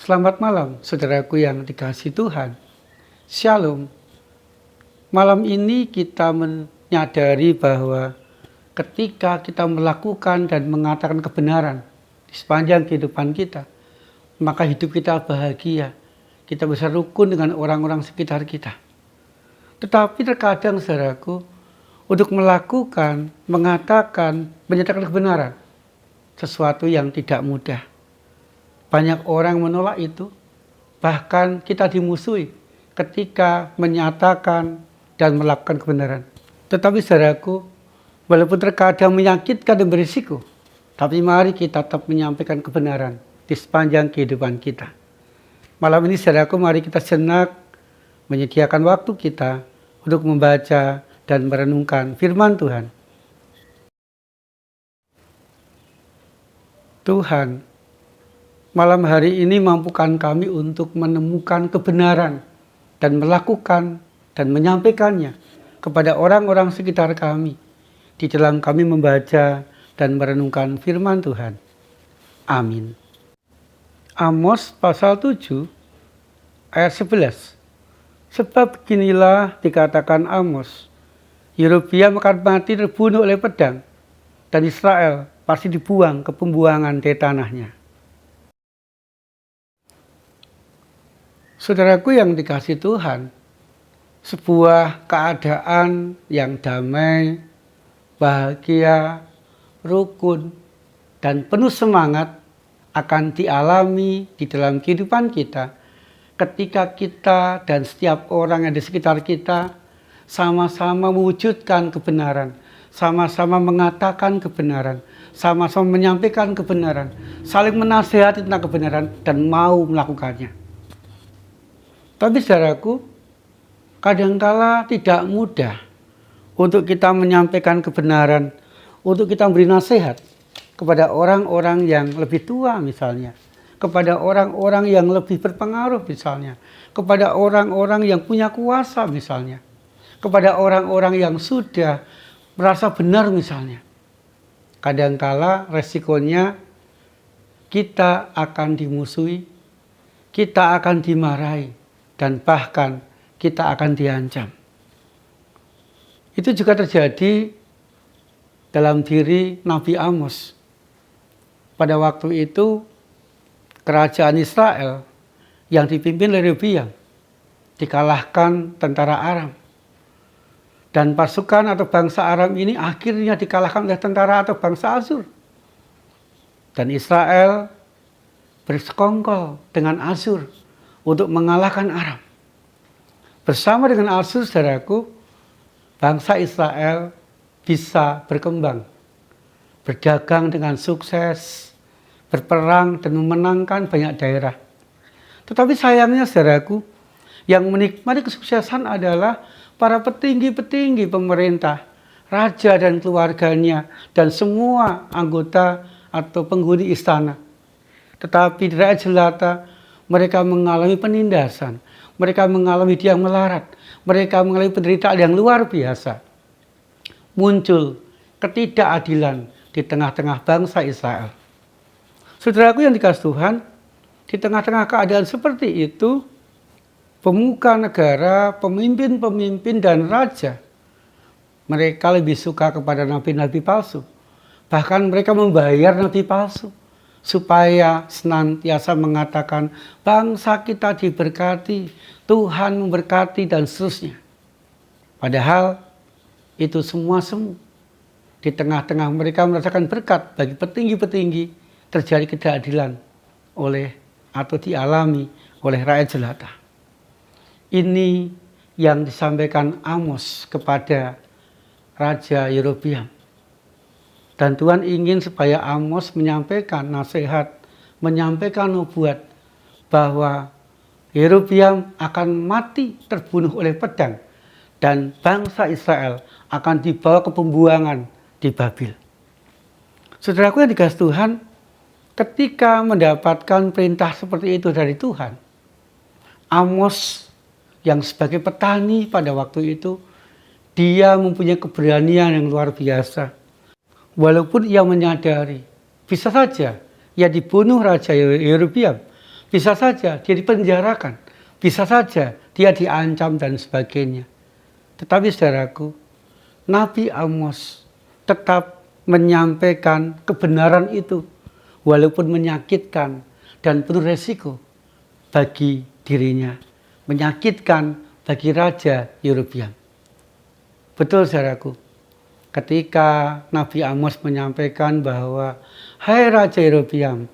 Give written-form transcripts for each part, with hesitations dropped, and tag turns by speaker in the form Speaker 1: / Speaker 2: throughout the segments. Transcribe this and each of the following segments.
Speaker 1: Selamat malam, saudaraku yang dikasihi Tuhan. Shalom. Malam ini kita menyadari bahwa ketika kita melakukan dan mengatakan kebenaran di sepanjang kehidupan kita, maka hidup kita bahagia. Kita bisa rukun dengan orang-orang sekitar kita. Tetapi terkadang, saudaraku, untuk melakukan, mengatakan, menyatakan kebenaran, sesuatu yang tidak mudah. Banyak orang menolak itu, bahkan kita dimusuhi ketika menyatakan dan melakukan kebenaran. Tetapi saudaraku, walaupun terkadang menyakitkan dan berisiko, tapi mari kita tetap menyampaikan kebenaran di sepanjang kehidupan kita. Malam ini saudaraku, mari kita sejenak menyediakan waktu kita untuk membaca dan merenungkan firman Tuhan. Tuhan, malam hari ini mampukan kami untuk menemukan kebenaran dan melakukan dan menyampaikannya kepada orang-orang sekitar kami di dalam kami membaca dan merenungkan firman Tuhan. Amin. Amos pasal 7 ayat 11. Sebab beginilah dikatakan Amos, Yerobeam akan mati terbunuh oleh pedang, dan Israel pasti dibuang ke pembuangan dari tanahnya. Saudaraku yang dikasihi Tuhan, sebuah keadaan yang damai, bahagia, rukun, dan penuh semangat akan dialami di dalam kehidupan kita ketika kita dan setiap orang yang di sekitar kita sama-sama mewujudkan kebenaran, sama-sama mengatakan kebenaran, sama-sama menyampaikan kebenaran, saling menasihati tentang kebenaran dan mau melakukannya. Tapi saudaraku, kadangkala tidak mudah untuk kita menyampaikan kebenaran, untuk kita memberi nasihat kepada orang-orang yang lebih tua misalnya, kepada orang-orang yang lebih berpengaruh misalnya, kepada orang-orang yang punya kuasa misalnya, kepada orang-orang yang sudah merasa benar misalnya. Kadangkala resikonya kita akan dimusuhi, kita akan dimarahi, dan bahkan kita akan diancam. Itu juga terjadi dalam diri Nabi Amos. Pada waktu itu kerajaan Israel yang dipimpin oleh Yerobeam dikalahkan tentara Aram. Dan pasukan atau bangsa Aram ini akhirnya dikalahkan oleh tentara atau bangsa Asyur. Dan Israel bersekongkol dengan Asyur untuk mengalahkan Aram. Bersama dengan Asyur, saudaraku, bangsa Israel bisa berkembang, berdagang dengan sukses, berperang dan memenangkan banyak daerah. Tetapi sayangnya, saudaraku, yang menikmati kesuksesan adalah para petinggi-petinggi pemerintah, raja dan keluarganya, dan semua anggota atau penghuni istana. Tetapi di rakyat jelata, mereka mengalami penindasan, mereka mengalami tiang melarat, mereka mengalami penderitaan yang luar biasa. Muncul ketidakadilan di tengah-tengah bangsa Israel. Saudaraku yang dikasihi Tuhan, di tengah-tengah keadaan seperti itu, pemuka negara, pemimpin-pemimpin dan raja, mereka lebih suka kepada nabi-nabi palsu. Bahkan mereka membayar nabi palsu supaya senantiasa mengatakan bangsa kita diberkati, Tuhan memberkati, dan seterusnya. Padahal itu semua semu. Di tengah-tengah mereka merasakan berkat bagi petinggi-petinggi, terjadi keadilan oleh atau dialami oleh rakyat jelata. Ini yang disampaikan Amos kepada Raja Yerobeam. Dan Tuhan ingin supaya Amos menyampaikan nasihat, menyampaikan nubuat bahwa Yerobeam akan mati terbunuh oleh pedang dan bangsa Israel akan dibawa ke pembuangan di Babil. Saudaraku yang dikasihi Tuhan, ketika mendapatkan perintah seperti itu dari Tuhan, Amos yang sebagai petani pada waktu itu, dia mempunyai keberanian yang luar biasa. Walaupun ia menyadari bisa saja ia dibunuh Raja Yerobeam, Bisa saja dia dipenjarakan, bisa saja dia diancam dan sebagainya. Tetapi saudaraku, Nabi Amos tetap menyampaikan kebenaran itu, walaupun menyakitkan dan penuh resiko bagi dirinya, menyakitkan bagi Raja Yerobeam. Betul saudaraku, ketika Nabi Amos menyampaikan bahwa, "Hai Raja Yerobeam,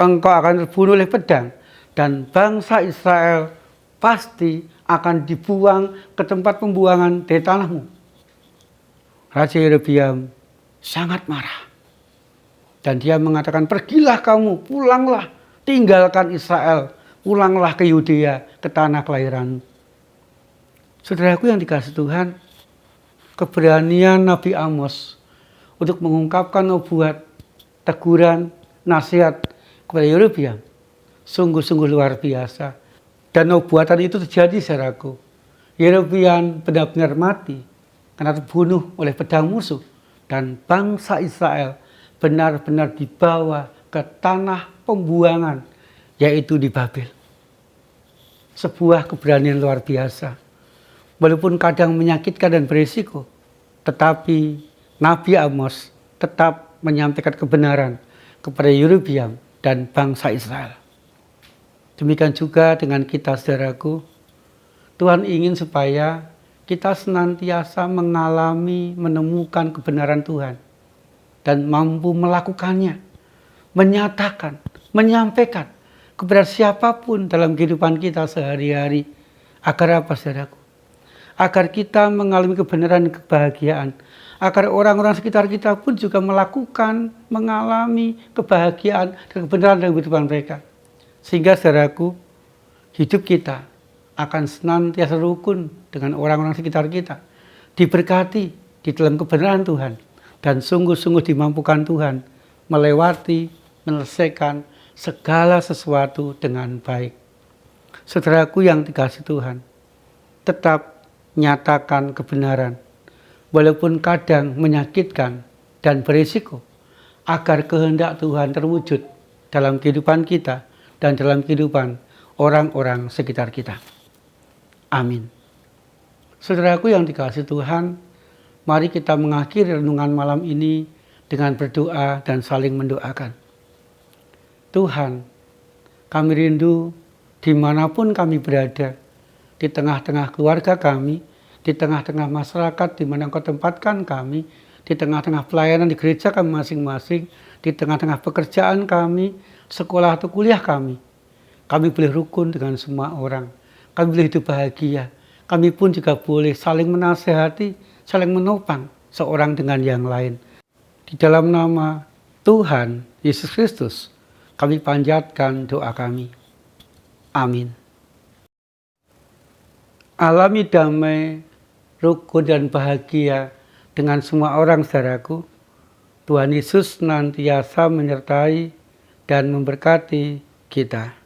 Speaker 1: engkau akan terbunuh oleh pedang, dan bangsa Israel pasti akan dibuang ke tempat pembuangan dari tanahmu." Raja Yerobeam sangat marah. Dan dia mengatakan, "Pergilah kamu, pulanglah, tinggalkan Israel, pulanglah ke Yudea, ke tanah kelahiranmu." Saudaraku yang dikasihi Tuhan, keberanian Nabi Amos untuk mengungkapkan nubuat, teguran, nasihat kepada Yerobeam sungguh-sungguh luar biasa. Dan nubuatan itu terjadi saudaraku. Yerobeam benar-benar mati karena terbunuh oleh pedang musuh, dan bangsa Israel benar-benar dibawa ke tanah pembuangan, yaitu di Babel. Sebuah keberanian luar biasa. Walaupun kadang menyakitkan dan berisiko, tetapi Nabi Amos tetap menyampaikan kebenaran kepada Yerobeam dan bangsa Israel. Demikian juga dengan kita saudaraku, Tuhan ingin supaya kita senantiasa mengalami, menemukan kebenaran Tuhan dan mampu melakukannya, menyatakan, menyampaikan kepada siapapun dalam kehidupan kita sehari-hari. Agar apa saudaraku? Agar kita mengalami kebenaran dan kebahagiaan, agar orang-orang sekitar kita pun juga melakukan, mengalami kebahagiaan dan kebenaran dalam kehidupan mereka. Sehingga saudaraku, hidup kita akan senantiasa rukun dengan orang-orang sekitar kita, diberkati di dalam kebenaran Tuhan, dan sungguh-sungguh dimampukan Tuhan melewati, menyelesaikan segala sesuatu dengan baik. Saudaraku yang dikasihi Tuhan, tetap nyatakan kebenaran, walaupun kadang menyakitkan dan berisiko, agar kehendak Tuhan terwujud dalam kehidupan kita dan dalam kehidupan orang-orang sekitar kita. Amin. Saudaraku yang dikasihi Tuhan, mari kita mengakhiri renungan malam ini dengan berdoa dan saling mendoakan. Tuhan, kami rindu dimanapun kami berada, di tengah-tengah keluarga kami, di tengah-tengah masyarakat di mana Engkau tempatkan kami, di tengah-tengah pelayanan di gereja kami masing-masing, di tengah-tengah pekerjaan kami, sekolah atau kuliah kami. Kami boleh rukun dengan semua orang. Kami boleh hidup bahagia. Kami pun juga boleh saling menasehati, saling menopang seorang dengan yang lain. Di dalam nama Tuhan Yesus Kristus, kami panjatkan doa kami. Amin. Alami damai, rukun dan bahagia dengan semua orang saudaraku. Tuhan Yesus senantiasa menyertai dan memberkati kita.